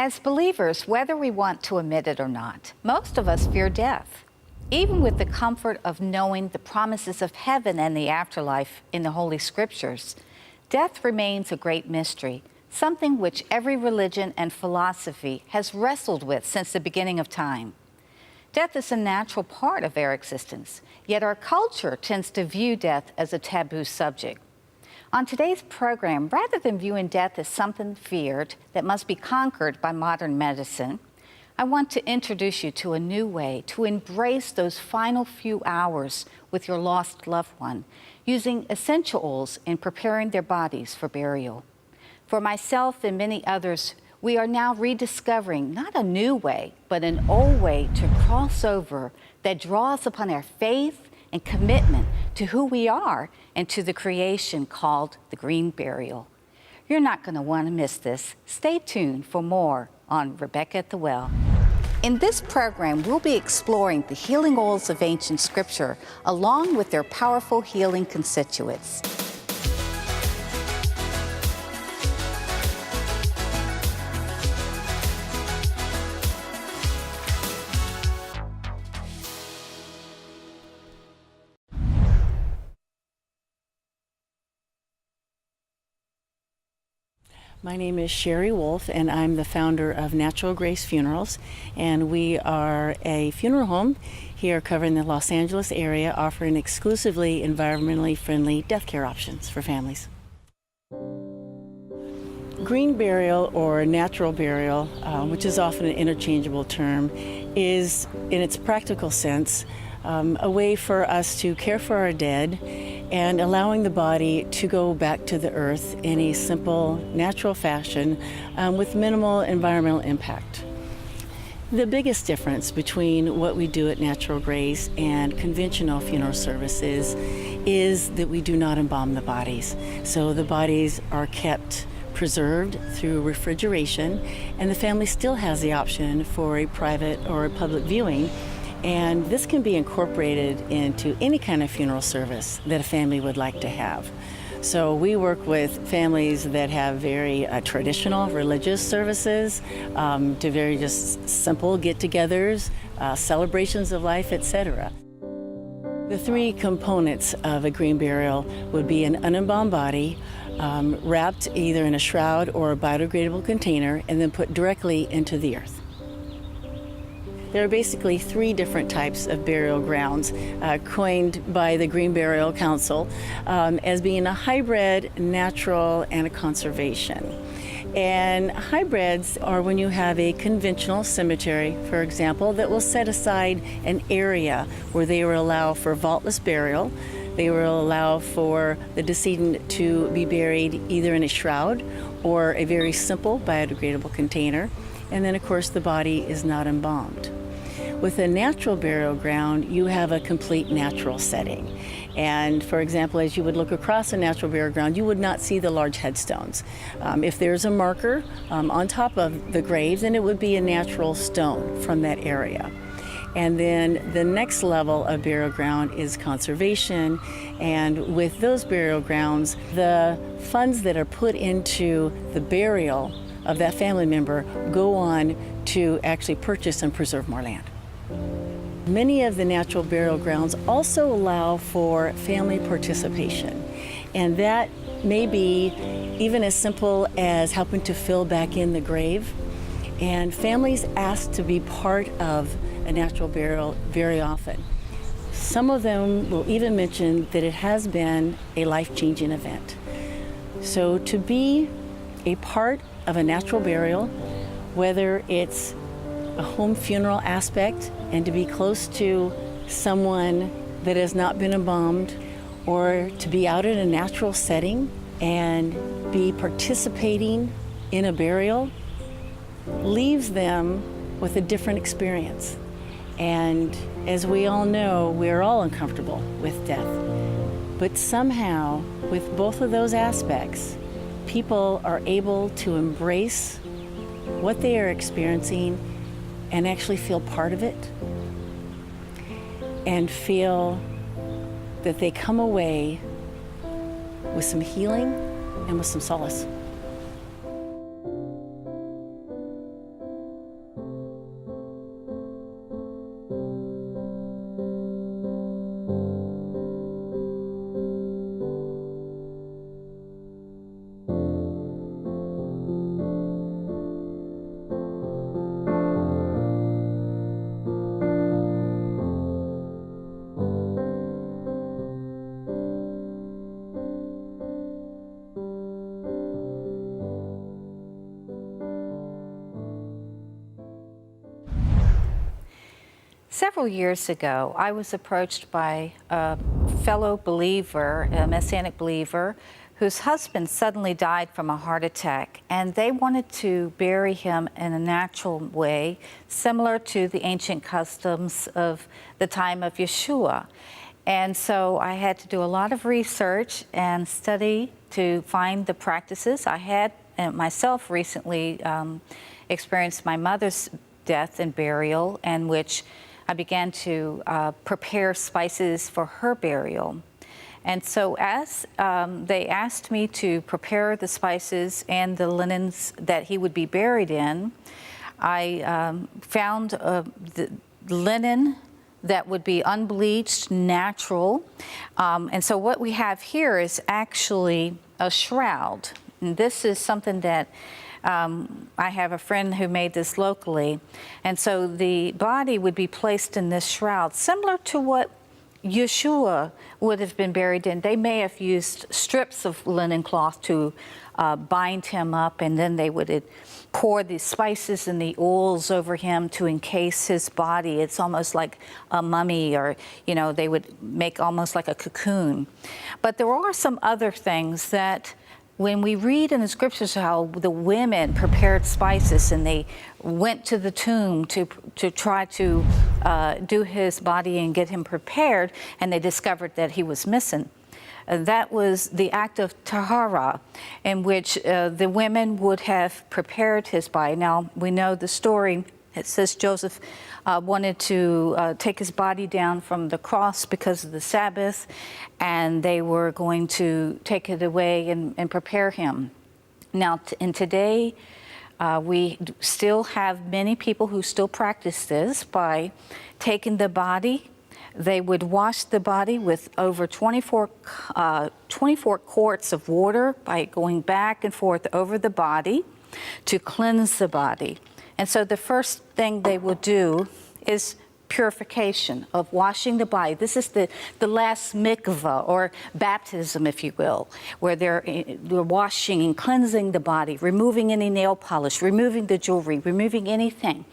As believers, whether we want to admit it or not, most of us fear death. Even with the comfort of knowing the promises of heaven and the afterlife in the Holy Scriptures, death remains a great mystery, something which every religion and philosophy has wrestled with since the beginning of time. Death is a natural part of our existence, yet our culture tends to view death as a taboo subject. On today's program, rather than viewing death as something feared that must be conquered by modern medicine, I want to introduce you to a new way to embrace those final few hours with your lost loved one, using essential oils in preparing their bodies for burial. For myself and many others, we are now rediscovering not a new way, but an old way to cross over that draws upon our faith and commitment to who we are and to the creation called the green burial. You're not going to want to miss this. Stay tuned for more on Rebecca at the Well. In this program, we'll be exploring the healing oils of ancient scripture along with their powerful healing constituents. My name is Sherry Wolf, and I'm the founder of Natural Grace Funerals, and we are a funeral home here covering the Los Angeles area, offering exclusively environmentally friendly death care options for families. Green burial or natural burial, which is often an interchangeable term, is, in its practical sense, a way for us to care for our dead and allowing the body to go back to the earth in a simple, natural fashion with minimal environmental impact. The biggest difference between what we do at Natural Grace and conventional funeral services is that we do not embalm the bodies. So the bodies are kept preserved through refrigeration, and the family still has the option for a private or a public viewing. And this can be incorporated into any kind of funeral service that a family would like to have. So we work with families that have very traditional religious services to very just simple get-togethers, celebrations of life, etc. The three components of a green burial would be an unembalmed body, wrapped either in a shroud or a biodegradable container, and then put directly into the earth. There are basically three different types of burial grounds coined by the Green Burial Council as being a hybrid, natural, and a conservation. And hybrids are when you have a conventional cemetery, for example, that will set aside an area where they will allow for vaultless burial. They will allow for the decedent to be buried either in a shroud or a very simple biodegradable container. And then, of course, the body is not embalmed. With a natural burial ground, you have a complete natural setting. And for example, as you would look across a natural burial ground, you would not see the large headstones. If there's a marker on top of the grave, then it would be a natural stone from that area. And then the next level of burial ground is conservation. And with those burial grounds, the funds that are put into the burial of that family member go on to actually purchase and preserve more land. Many of the natural burial grounds also allow for family participation, and that may be even as simple as helping to fill back in the grave. And families ask to be part of a natural burial very often. Some of them will even mention that it has been a life-changing event. So to be a part of a natural burial, whether it's a home funeral aspect and to be close to someone that has not been embalmed, or to be out in a natural setting and be participating in a burial, leaves them with a different experience. And as we all know, we're all uncomfortable with death. But somehow, with both of those aspects, people are able to embrace what they are experiencing and actually feel part of it and feel that they come away with some healing and with some solace. Several years ago, I was approached by a fellow believer, a Messianic believer, whose husband suddenly died from a heart attack, and they wanted to bury him in a natural way, similar to the ancient customs of the time of Yeshua. And so I had to do a lot of research and study to find the practices. I had myself recently experienced my mother's death and burial, in which I began to prepare spices for her burial. And so as they asked me to prepare the spices and the linens that he would be buried in, I found the linen that would be unbleached, natural. And so what we have here is actually a shroud. And this is something that I have a friend who made this locally. And so the body would be placed in this shroud, similar to what Yeshua would have been buried in. They may have used strips of linen cloth to bind him up, and then they would pour the spices and the oils over him to encase his body. It's almost like a mummy, or, you know, they would make almost like a cocoon. But there are some other things that when we read in the scriptures how the women prepared spices and they went to the tomb to try to do his body and get him prepared, and they discovered that he was missing. That was the act of tahara, in which the women would have prepared his body. Now, we know the story. It says Joseph wanted to take his body down from the cross because of the Sabbath, and they were going to take it away and prepare him. Now, in today, we still have many people who still practice this by taking the body. They would wash the body with over 24 quarts of water by going back and forth over the body to cleanse the body. And so the first thing they would do is purification of washing the body. This is the last mikvah, or baptism, if you will, where they're washing and cleansing the body, removing any nail polish, removing the jewelry, removing anything.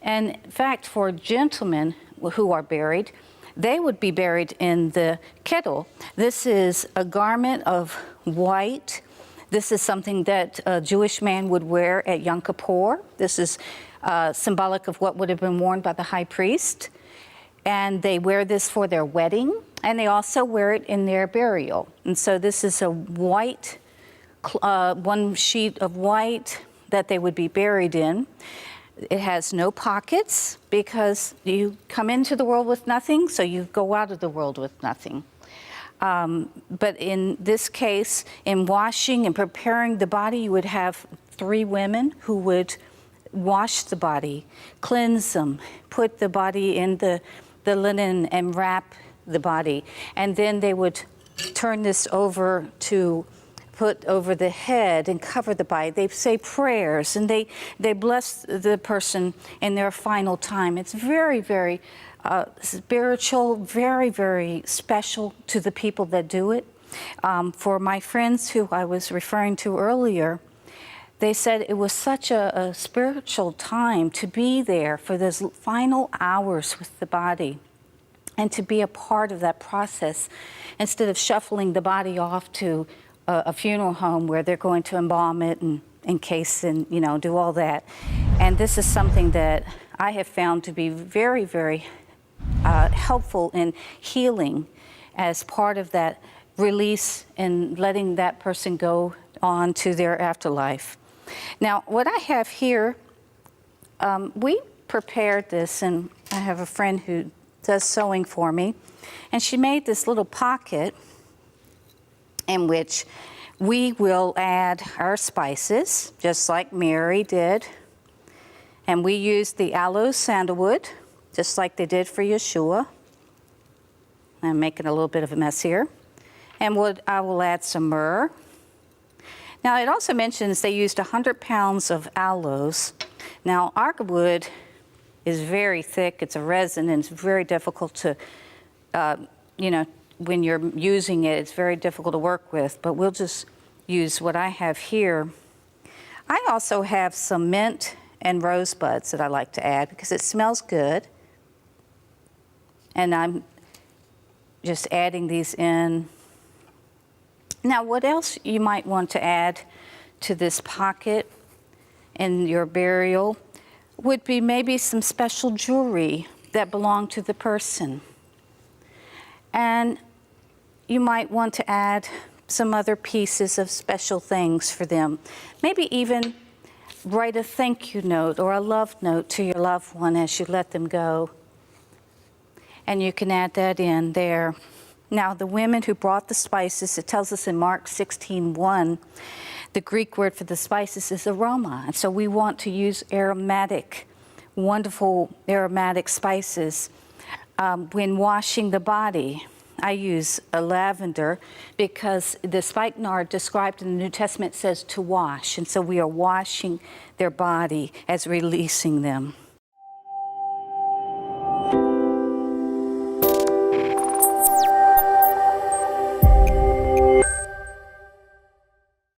And in fact, for gentlemen who are buried, they would be buried in the kettle. This is a garment of white. This is something that a Jewish man would wear at Yom Kippur. This is symbolic of what would have been worn by the high priest. And they wear this for their wedding, and they also wear it in their burial. And so this is a white, one sheet of white that they would be buried in. It has no pockets, because you come into the world with nothing, so you go out of the world with nothing. But in this case, in washing and preparing the body, you would have 3 women who would wash the body, cleanse them, put the body in the linen and wrap the body. And then they would turn this over to put over the head and cover the body. They say prayers, and they bless the person in their final time. It's very, very spiritual, very, very special to the people that do it. For my friends who I was referring to earlier, they said it was such a spiritual time to be there for those final hours with the body and to be a part of that process, instead of shuffling the body off to a funeral home where they're going to embalm it and encase and, you know, do all that. And this is something that I have found to be very, very helpful in healing as part of that release and letting that person go on to their afterlife. Now, what I have here, we prepared this, and I have a friend who does sewing for me, and she made this little pocket in which we will add our spices, just like Mary did. And we used the aloe sandalwood, just like they did for Yeshua. I'm making a little bit of a mess here. And I will add some myrrh. Now, it also mentions they used 100 pounds of aloes. Now, our wood is very thick. It's a resin, and it's very difficult to, you know, when you're using it, it's very difficult to work with, but we'll just use what I have here. I also have some mint and rosebuds that I like to add because it smells good. And I'm just adding these in. Now, what else you might want to add to this pocket in your burial would be maybe some special jewelry that belonged to the person. And you might want to add some other pieces of special things for them. Maybe even write a thank you note or a love note to your loved one as you let them go. And you can add that in there. Now, the women who brought the spices, it tells us in Mark 16:1, the Greek word for the spices is aroma. And so we want to use aromatic, wonderful aromatic spices when washing the body. I use a lavender because the spikenard described in the New Testament says to wash. And so we are washing their body as releasing them.